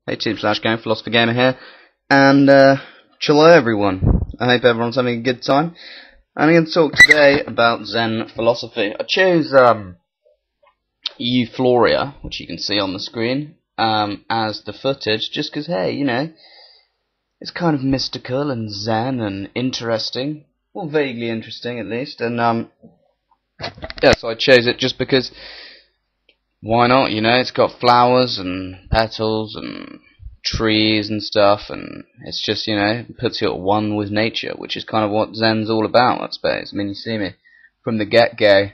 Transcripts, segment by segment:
Hey Team Slash Game, Philosopher Gamer here, and hello everyone. I hope everyone's having a good time. I'm going to talk today about Zen philosophy. I chose Euphoria, which you can see on the screen, as the footage, just because, hey, you know, it's kind of mystical and Zen and interesting. Well, vaguely interesting at least, and yeah, so I chose it just because, why not, you know, it's got flowers and petals and trees and stuff, and it's just, you know, puts you at one with nature, which is kind of what Zen's all about, I suppose. I mean, you see me from the get-go,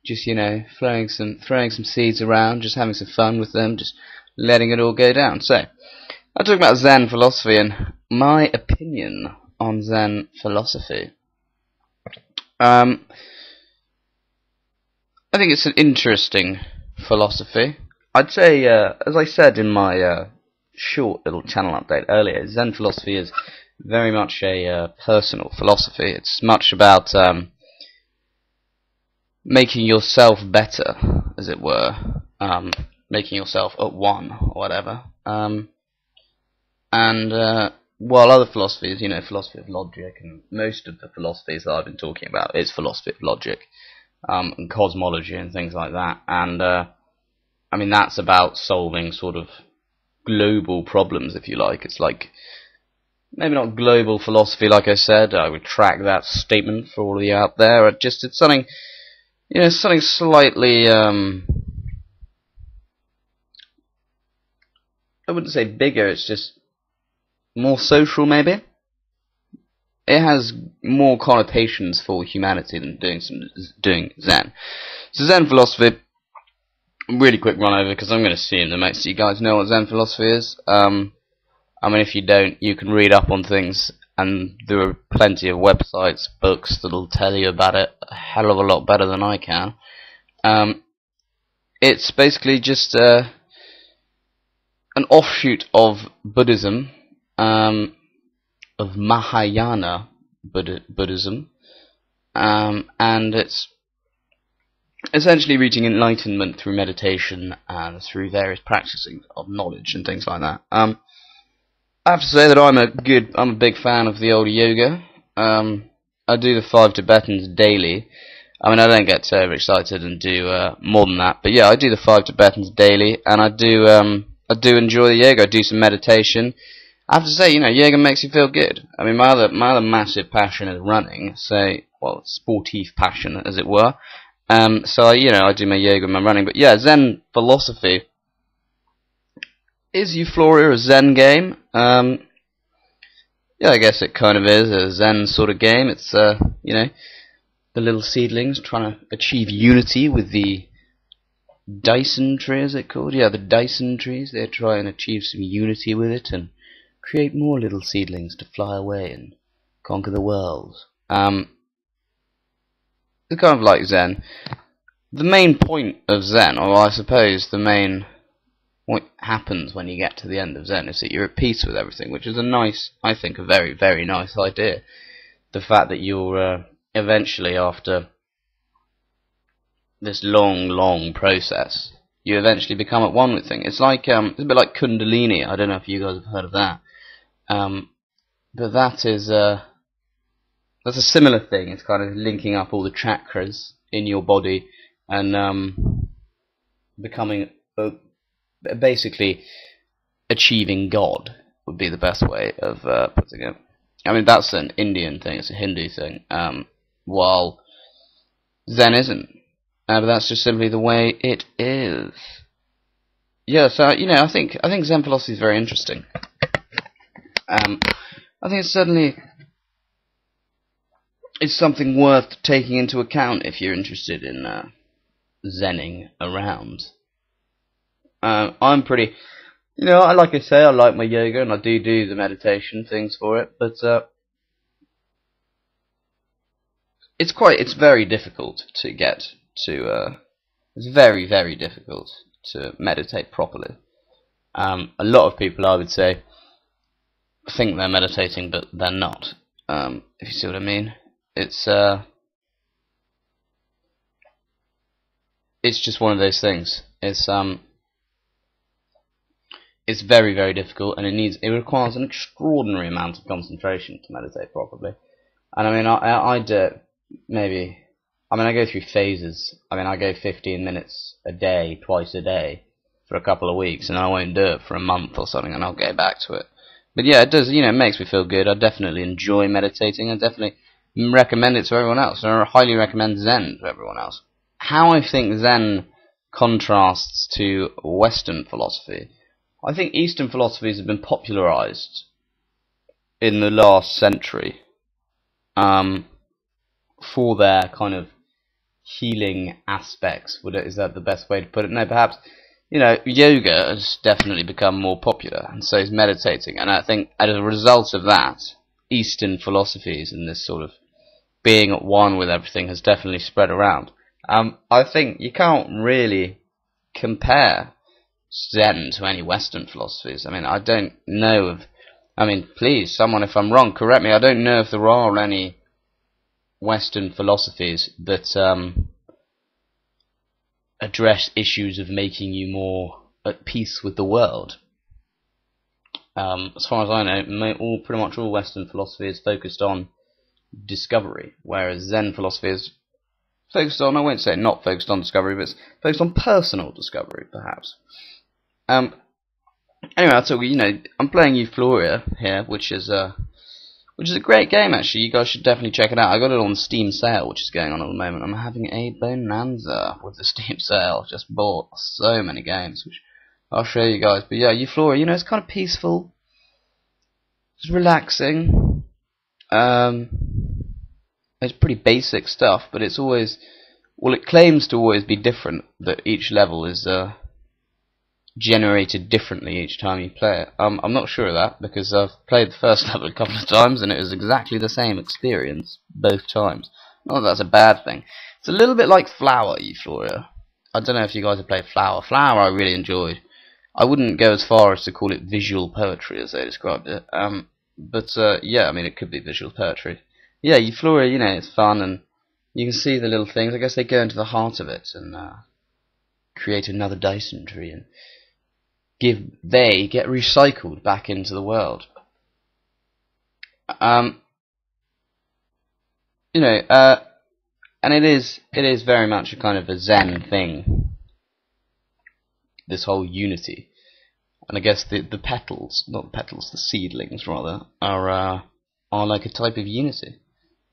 just, you know, throwing some seeds around, just having some fun with them, just letting it all go down. So, I talk about Zen philosophy and my opinion on Zen philosophy. I think it's an interesting philosophy. I'd say, as I said in my short little channel update earlier, Zen philosophy is very much a personal philosophy. It's much about making yourself better, as it were, making yourself at one, or whatever. While other philosophies, you know, philosophy of logic, and most of the philosophies that I've been talking about is philosophy of logic, and cosmology and things like that, and I mean, that's about solving sort of global problems, if you like. It's like, maybe not global philosophy, like I said, I retract that statement for all of you out there. It's something, you know, something slightly, I wouldn't say bigger, it's just more social, maybe. It has more connotations for humanity than doing Zen. So Zen philosophy, really quick run over, because I'm going to assume that most of you guys know what Zen philosophy is. I mean, if you don't, you can read up on things, and there are plenty of websites, books that'll tell you about it a hell of a lot better than I can. It's basically just an offshoot of Buddhism, of Mahayana Buddhism, and it's essentially reaching enlightenment through meditation and through various practicing of knowledge and things like that. I have to say that I'm a big fan of the old yoga. I do the 5 Tibetans daily. I mean, I don't get so overexcited and do more than that, but yeah, I do the 5 Tibetans daily, and I do enjoy the yoga. I do some meditation. I have to say, you know, yoga makes you feel good. I mean, my other massive passion is running, so, well, sportive passion, as it were. So, you know, I do my yoga and my running. But yeah, Zen philosophy. Is Euphoria a Zen game? Yeah, I guess it kind of is a Zen sort of game. It's, you know, the little seedlings trying to achieve unity with the Dyson tree, is it called? Yeah, the Dyson trees. They try and achieve some unity with it and create more little seedlings to fly away and conquer the world. It's kind of like Zen. The main point of Zen, or I suppose what happens when you get to the end of Zen, is that you're at peace with everything, which is a nice, I think, a very, very nice idea. The fact that you're eventually, after this long, long process, you eventually become at one with things. It's like it's a bit like Kundalini. I don't know if you guys have heard of that, but that's a similar thing. It's kind of linking up all the chakras in your body and becoming, basically achieving God would be the best way of putting it. I mean, that's an Indian thing, it's a Hindu thing, while Zen isn't. But that's just simply the way it is. Yeah, so, you know, I think Zen philosophy is very interesting. I think it's certainly something worth taking into account if you're interested in Zenning around. I'm pretty, you know, like I say, I like my yoga and I do the meditation things for it, but it's very difficult to get to, it's very, very difficult to meditate properly. A lot of people, I would say, think they're meditating, but they're not, if you see what I mean. It's just one of those things. It's it's very, very difficult, and it requires an extraordinary amount of concentration to meditate properly. And I mean, I do it maybe. I mean, I go through phases. I mean, I go 15 minutes a day, twice a day, for a couple of weeks, and I won't do it for a month or something, and I'll go back to it. But yeah, it does. You know, it makes me feel good. I definitely enjoy meditating. I definitely recommend it to everyone else. I highly recommend Zen to everyone else. How I think Zen contrasts to Western philosophy. I think Eastern philosophies have been popularized in the last century for their kind of healing aspects. Is that the best way to put it? No, perhaps, you know, yoga has definitely become more popular, and so is meditating. And I think as a result of that, Eastern philosophies and this sort of being at one with everything has definitely spread around. I think you can't really compare Zen to any Western philosophies. I mean, I don't know of... I mean, please, someone, if I'm wrong, correct me. I don't know if there are any Western philosophies that address issues of making you more at peace with the world. As far as I know, pretty much all Western philosophy is focused on discovery, whereas Zen philosophy is focused on, I won't say not focused on discovery, but it's focused on personal discovery, perhaps. Anyway, I'll tell you, I'm playing Euphoria here, which is a great game, actually. You guys should definitely check it out. I got it on Steam sale, which is going on at the moment. I'm having a bonanza with the Steam sale. Just bought so many games, which I'll show you guys. But yeah, Euphoria, it's kind of peaceful. It's relaxing. It's pretty basic stuff, but it's always... Well, it claims to always be different, that each level is generated differently each time you play it. I'm not sure of that, because I've played the first level a couple of times, and it was exactly the same experience both times. Not that that's a bad thing. It's a little bit like Flower, Euphoria. I don't know if you guys have played Flower. Flower I really enjoyed. I wouldn't go as far as to call it visual poetry, as they described it. But yeah, I mean, it could be visual poetry. Yeah, Euphoria, it's fun, and you can see the little things. I guess they go into the heart of it and create another Dyson tree, and they get recycled back into the world. And it is very much a kind of a Zen thing, this whole unity. And I guess the petals, not the petals, the seedlings rather, are like a type of unity.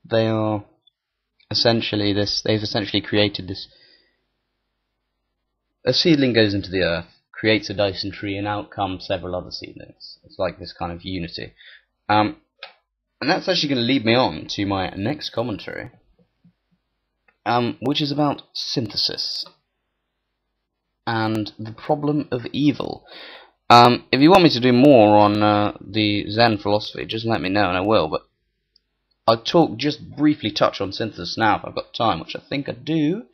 They are essentially they've essentially created this. A seedling goes into the earth, creates a Dyson tree, and out come several other seedlings. It's like this kind of unity. And that's actually going to lead me on to my next commentary, which is about synthesis and the problem of evil. If you want me to do more on the Zen philosophy, just let me know and I will, but I'll just briefly touch on synthesis now if I've got time, which I think I do.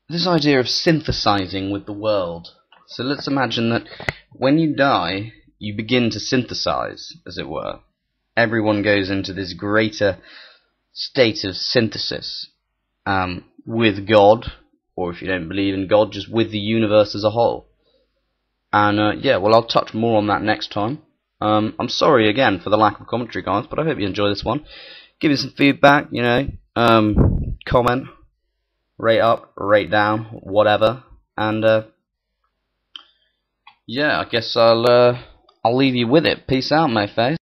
This idea of synthesizing with the world. So let's imagine that when you die, you begin to synthesize, as it were. Everyone goes into this greater state of synthesis with God, or if you don't believe in God, just with the universe as a whole. And yeah, well, I'll touch more on that next time. I'm sorry again for the lack of commentary, guys, but I hope you enjoy this one. Give me some feedback, comment, rate up, rate down, whatever. And yeah, I guess I'll leave you with it. Peace out, my face.